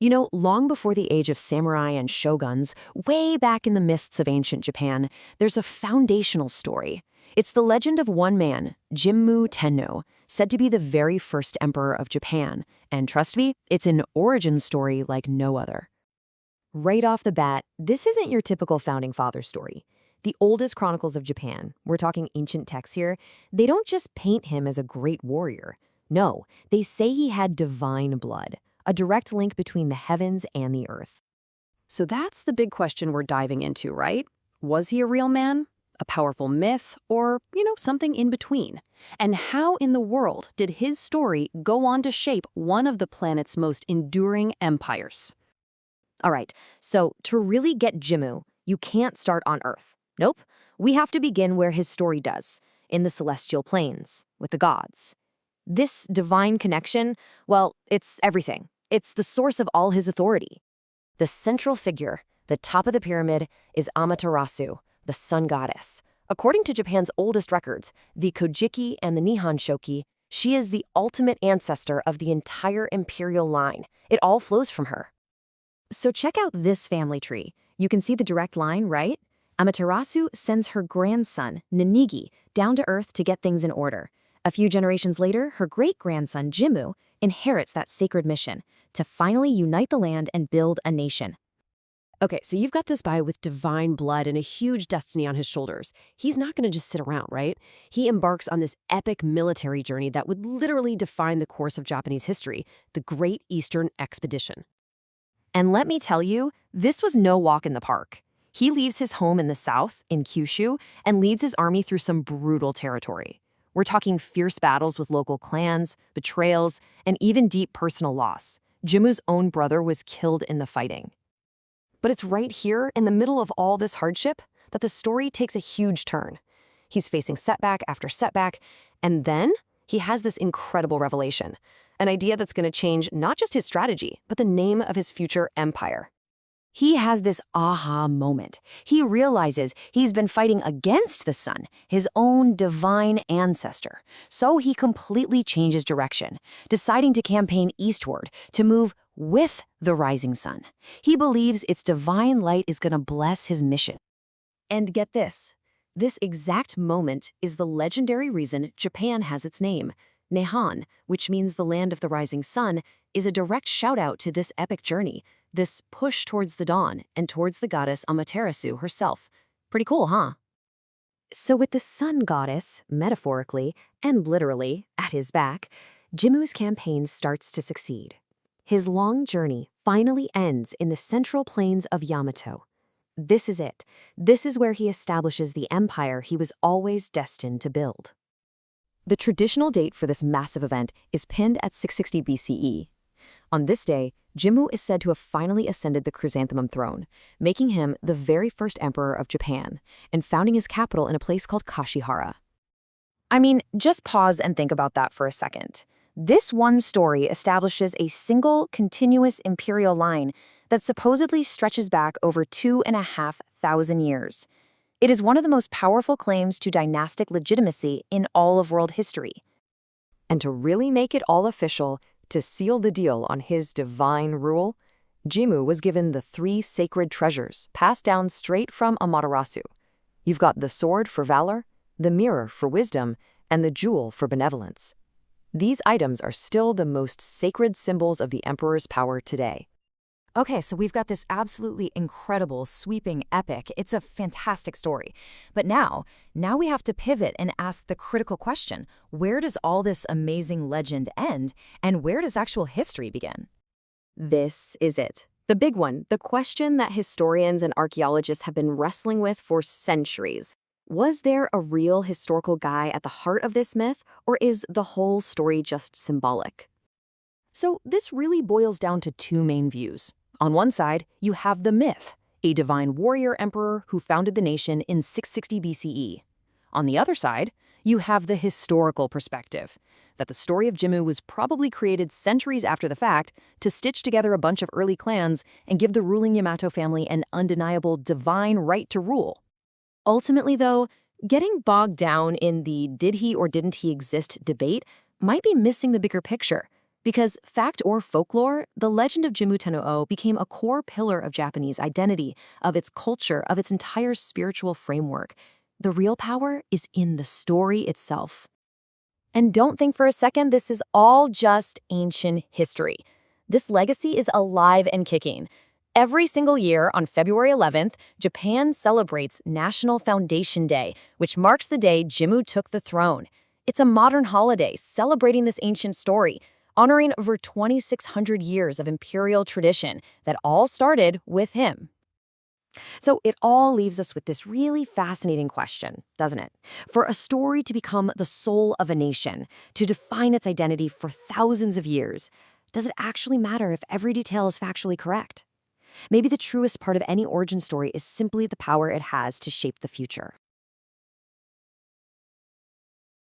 Long before the age of samurai and shoguns, way back in the mists of ancient Japan, there's a foundational story. It's the legend of one man, Jimmu Tennō, said to be the very first emperor of Japan. And trust me, it's an origin story like no other. Right off the bat, this isn't your typical founding father story. The oldest chronicles of Japan, we're talking ancient texts here, they don't just paint him as a great warrior. No, they say he had divine blood, a direct link between the heavens and the earth. So that's the big question we're diving into, right? Was he a real man, a powerful myth, or, something in between? And how in the world did his story go on to shape one of the planet's most enduring empires? All right, so to really get Jimmu, you can't start on Earth. Nope, we have to begin where his story does, in the celestial planes, with the gods. This divine connection, well, it's everything. It's the source of all his authority. The central figure, the top of the pyramid, is Amaterasu, the sun goddess. According to Japan's oldest records, the Kojiki and the Nihon Shoki, she is the ultimate ancestor of the entire imperial line. It all flows from her. So check out this family tree. You can see the direct line, right? Amaterasu sends her grandson, Ninigi, down to Earth to get things in order. A few generations later, her great-grandson, Jimmu, inherits that sacred mission to finally unite the land and build a nation. Okay, so you've got this guy with divine blood and a huge destiny on his shoulders. He's not going to just sit around, right? He embarks on this epic military journey that would literally define the course of Japanese history, the Great Eastern Expedition. And let me tell you, this was no walk in the park. He leaves his home in the south, in Kyushu, and leads his army through some brutal territory. We're talking fierce battles with local clans, betrayals, and even deep personal loss. Jimmu's own brother was killed in the fighting. But it's right here, in the middle of all this hardship, that the story takes a huge turn. He's facing setback after setback, and then he has this incredible revelation, an idea that's going to change not just his strategy, but the name of his future empire. He has this aha moment. He realizes he's been fighting against the sun, his own divine ancestor. So he completely changes direction, deciding to campaign eastward, to move with the rising sun. He believes its divine light is going to bless his mission. And get this exact moment is the legendary reason Japan has its name. Nihon, which means the land of the rising sun, is a direct shout-out to this epic journey, this push towards the dawn and towards the goddess Amaterasu herself. Pretty cool, huh? So with the sun goddess, metaphorically and literally, at his back, Jimmu's campaign starts to succeed. His long journey finally ends in the central plains of Yamato. This is it. This is where he establishes the empire he was always destined to build. The traditional date for this massive event is pinned at 660 BCE. On this day, Jimmu is said to have finally ascended the chrysanthemum throne, making him the very first emperor of Japan, and founding his capital in a place called Kashihara. I mean, just pause and think about that for a second. This one story establishes a single, continuous imperial line that supposedly stretches back over 2,500 years. It is one of the most powerful claims to dynastic legitimacy in all of world history. And to really make it all official, to seal the deal on his divine rule, Jimmu was given the 3 sacred treasures passed down straight from Amaterasu. You've got the sword for valor, the mirror for wisdom, and the jewel for benevolence. These items are still the most sacred symbols of the emperor's power today. Okay, so we've got this absolutely incredible, sweeping epic. It's a fantastic story. But now we have to pivot and ask the critical question, where does all this amazing legend end, and where does actual history begin? This is it. The big one, the question that historians and archaeologists have been wrestling with for centuries. Was there a real historical guy at the heart of this myth, or is the whole story just symbolic? So this really boils down to 2 main views. On one side, you have the myth, a divine warrior emperor who founded the nation in 660 BCE. On the other side, you have the historical perspective, that the story of Jimmu was probably created centuries after the fact to stitch together a bunch of early clans and give the ruling Yamato family an undeniable divine right to rule. Ultimately, though, getting bogged down in the did he or didn't he exist debate might be missing the bigger picture. Because, fact or folklore, the legend of Jimmu Tennō became a core pillar of Japanese identity, of its culture, of its entire spiritual framework. The real power is in the story itself. And don't think for a second this is all just ancient history. This legacy is alive and kicking. Every single year on February 11th, Japan celebrates National Foundation Day, which marks the day Jimmu took the throne. It's a modern holiday celebrating this ancient story, honoring over 2,600 years of imperial tradition that all started with him. So it all leaves us with this really fascinating question, doesn't it? For a story to become the soul of a nation, to define its identity for thousands of years, does it actually matter if every detail is factually correct? Maybe the truest part of any origin story is simply the power it has to shape the future.